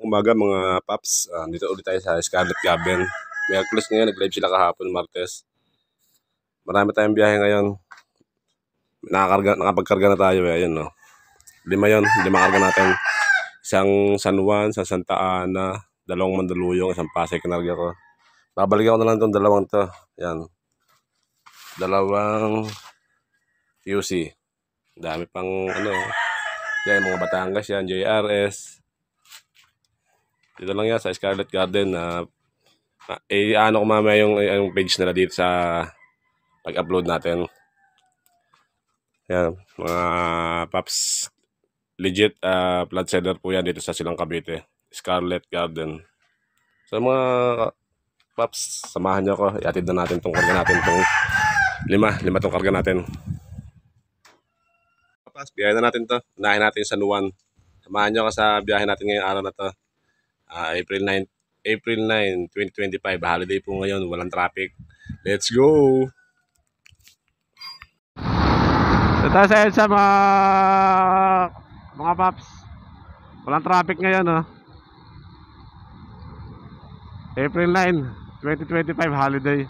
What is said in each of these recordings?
Umaga mga paps, dito ulit tayo sa Scarlet Garden. Miyerkules ngayon, nag-live sila kahapon, Martes. Marami tayong biyahe ngayon. Nakapagkarga na tayo eh, ayun no. 5 karga natin. Isang San Juan, sa Santa Ana, 2 Mandaluyong, isang Pasay kinarga ko. Babalikan ko na lang itong 2 to. Yan. 2 QC. Dami pang yan, mga Batangas yan, JRS. Dito lang yan sa Scarlet Garden na ano ko mamaya yung page nila dito sa pag-upload natin. Yan, mga paps, legit flood seller po yan dito sa Silang Cavite, Scarlet Garden. So mga paps, samahan nyo ako, iatid na natin itong karga natin, itong 5 itong karga natin. Paps, biyahe na natin to, unahin natin sa San Juan. Samahan nyo ako sa biyahe natin ngayong araw na to. April 9, 2025, holiday po ngayon, walang traffic. Let's go! Ito sa EDSA mga paps. Walang traffic ngayon April 9, 2025 holiday.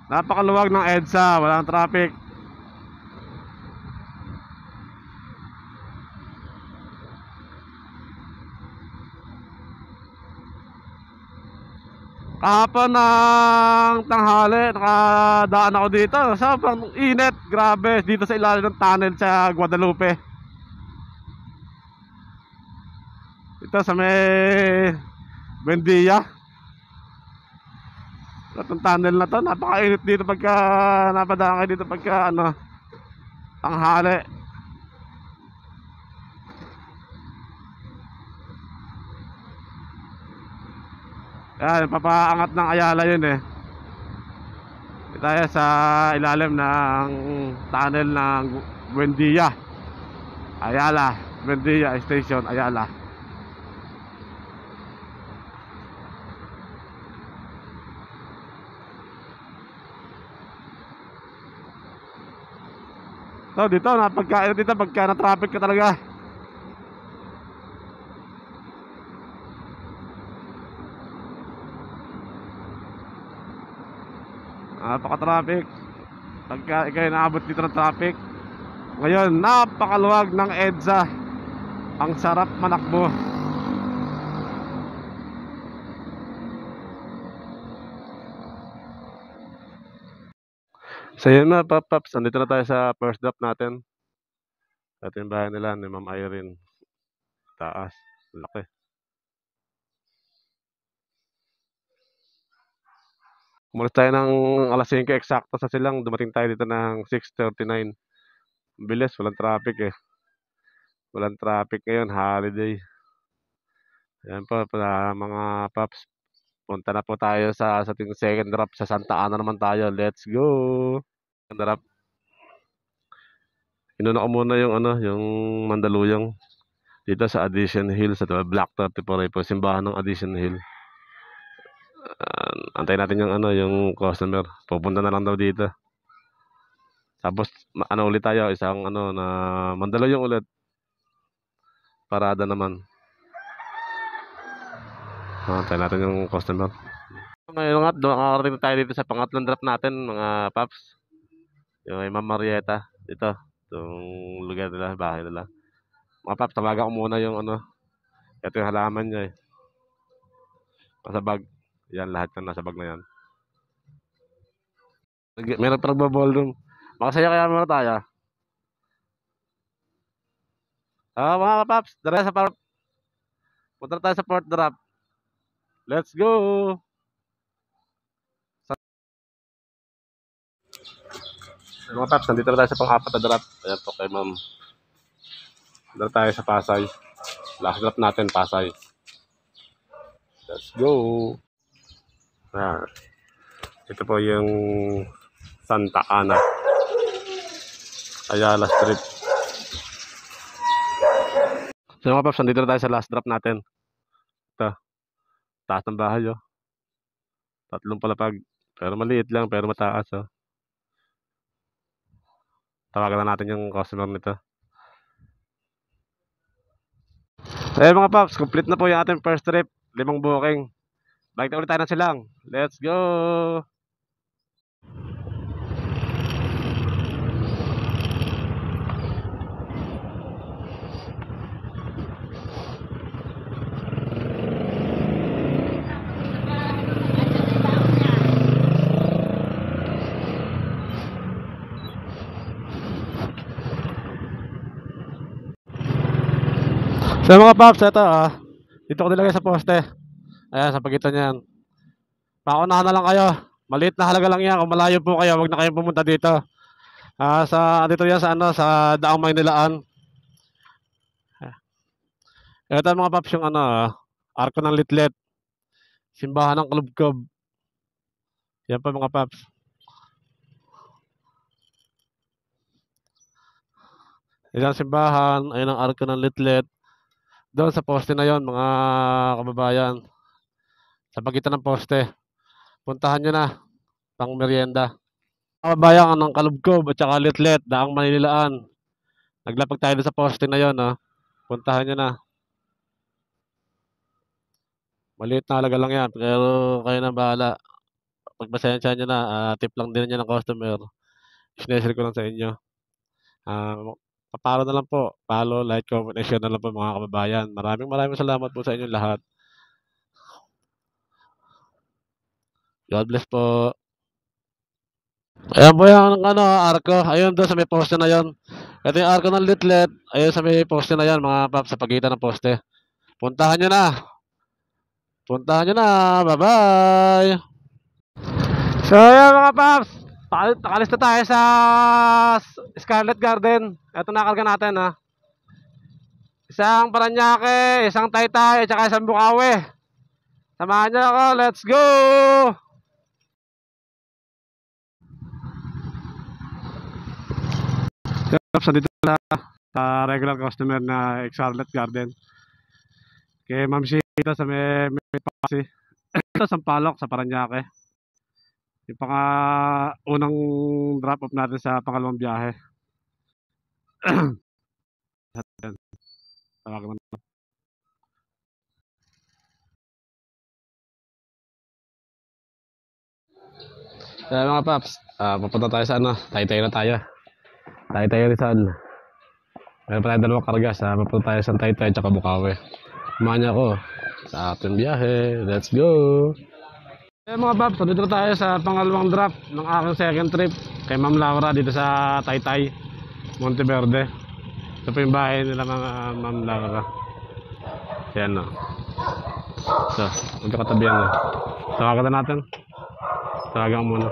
Napakaluwag ng EDSA, walang traffic. Kahapon ng tanghali, nakadaan ako dito. Sobrang init, grabe. Dito sa ilalim ng tunnel sa Guadalupe. Ito sa may Buendia. Itong tunnel na to, napakainit dito pagka napadaan kayo dito pagka tanghali. Yan, papaangat ng Ayala yun Dito tayo sa ilalim ng tunnel ng Buendia, Ayala, Buendia Station, Ayala. So dito, pagka na-traffic ka talaga. Napaka-traffic. Pagka ikaw naabot dito ng traffic. Ngayon, napakaluwag ng EDSA. Ang sarap manakbo. So yun na paps, nandito na tayo sa first drop natin. Ito yung bahay nila ni Ma'am Irene. Taas, laki. Umalis tayo ng alas 5 eksakto sa Silang. Dumating tayo dito ng 6:39. Bilis, walang traffic Walang traffic ngayon, holiday. Ayan po, mga paps. Punta na po tayo sa ating second drop sa Santa Ana naman tayo. Let's go! Second drop. Inuna ko muna yung yung Mandaluyong. Dito sa Addition Hill, sa Block 34 po, simbahan ng Addition Hill. Antayin natin yung customer. Pupunta na lang daw dito. Tapos ulit tayo, isang na Mandaluyong ulit. Parada naman. Antayin natin yung customer. Ngayon nga, nakakarating tayo dito sa pangatlong drop natin, mga paps. Yung ay Ma'am Marieta. Dito, itong lugar nila, bahay nila. Mga paps, tawagan ko muna yung ito yung halaman niya nasa bag. Yan, lahat ng nasa bag na yan. Meron pa nagbo-ballroom. Makasaya kaya muna tayo. Mga paps, punta tayo sa fourth drop. Let's go! Mga paps, nandito na tayo sa pang-apat na drop. Ayan po kay Ma'am. Nandito tayo sa Pasay. Last drop natin, Pasay. Let's go! Ito po yung Santa Ana, Ayala Street. So mga paps, nandito na tayo sa last drop natin. to. Taas ng bahay, oh. 3 palapag. Pero maliit lang, pero mataas, oh. Tawagan na natin yung customer nito. Eh mga paps, complete na po yung ating first trip. 5 booking. Balik na ulit tayo ng Silang. Let's go! So mga paps, ito dito ko nilagay sa poste. Ayan, sa pagitan niyan. Paunahan na lang kayo. Maliit na halaga lang yan. Kung malayo po kayo, huwag na kayong pumunta dito. Dito yan sa sa Daang Maynilaan. Ito mga paps yung Arko ng Litlet. Simbahan ng Kalubkob. Yan pa mga paps. Yan ang simbahan. Ayun ang Arko ng Litlet. Doon sa poste na yon mga kababayan. Sa pagitan ng poste. Puntahan nyo na. Pang merienda. Kababayan ng Kalubkob at saka Litlet. Daang Maynilaan. Naglapag tayo sa poste na yon. Puntahan nyo na. Maliit na halaga lang yan. Pero kayo na bahala. Pagpasensya nyo na. Tip lang din niya ng customer. Sineshare ko lang sa inyo. Papalo na lang po. Follow, like, comment, and share na lang po mga kababayan. Maraming salamat po sa inyo lahat. God bless po. Ayan po yung arko. Ayun doon sa may poste na yon. Ito yung arko ng Litlet. Ayun sa may poste na yan mga paps sa pagitan ng poste. Puntahan nyo na. Puntahan nyo na. Bye-bye. So ayan mga paps. Nakalista tayo sa Scarlet Garden. Ito nakarga natin Isang Paranaque, isang Taytay, at saka isang Bukawi. Samahan nyo ako. Let's go! So dito na sa regular customer na Scarlet Garden. Kay Ma'am Shita sa may pasi. Ito sa Palok sa Paranaque. Yung unang drop off natin sa pangalawang biyahe. Tawagan mo. Mga paps, papunta tayo sa Taytay na tayo. Taytay Rizal. Meron pa tayo 2 karga papunta tayo sa Taytay at Bukawi. Samahan niyo ako sa ating biyahe. Let's go! Mga paps, dito tayo sa pangalawang drop ng aking second trip kay Ma'am Laura dito sa Taytay, Monteverde. Ito po yung bahay nila mga Ma'am Laura. Yan So, magkakatabihan na. Tawagan na natin. Tawagan muna.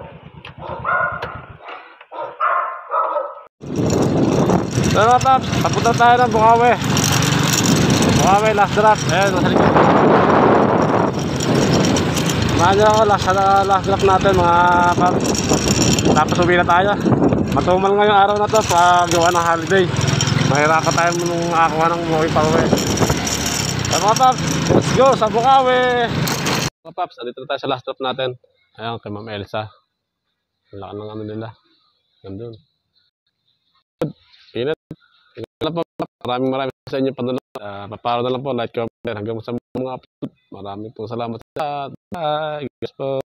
So mga paps, papunta tayo ng Bukawi. Bukawi, last drop. Ayan, nasa likod. Samahan nyo ako, last drop natin mga paps. Tapos uwi na tayo. Matumal ngayong araw na to sa gawa ng holiday. Mahirapan tayo nung akawa ng umuwi pa uwi. So mga paps, let's go sa Bukawi. Mga paps, dito na tayo sa last drop natin. Ayan, kay Ma'am Elsa. Ang laki ng nila. Nandun. Ingat. Maraming sa inyo panunod. Paparo na lang po, like, comment, hanggang sa mga upload. Maraming po salamat sa lahat. Bye. Guys po.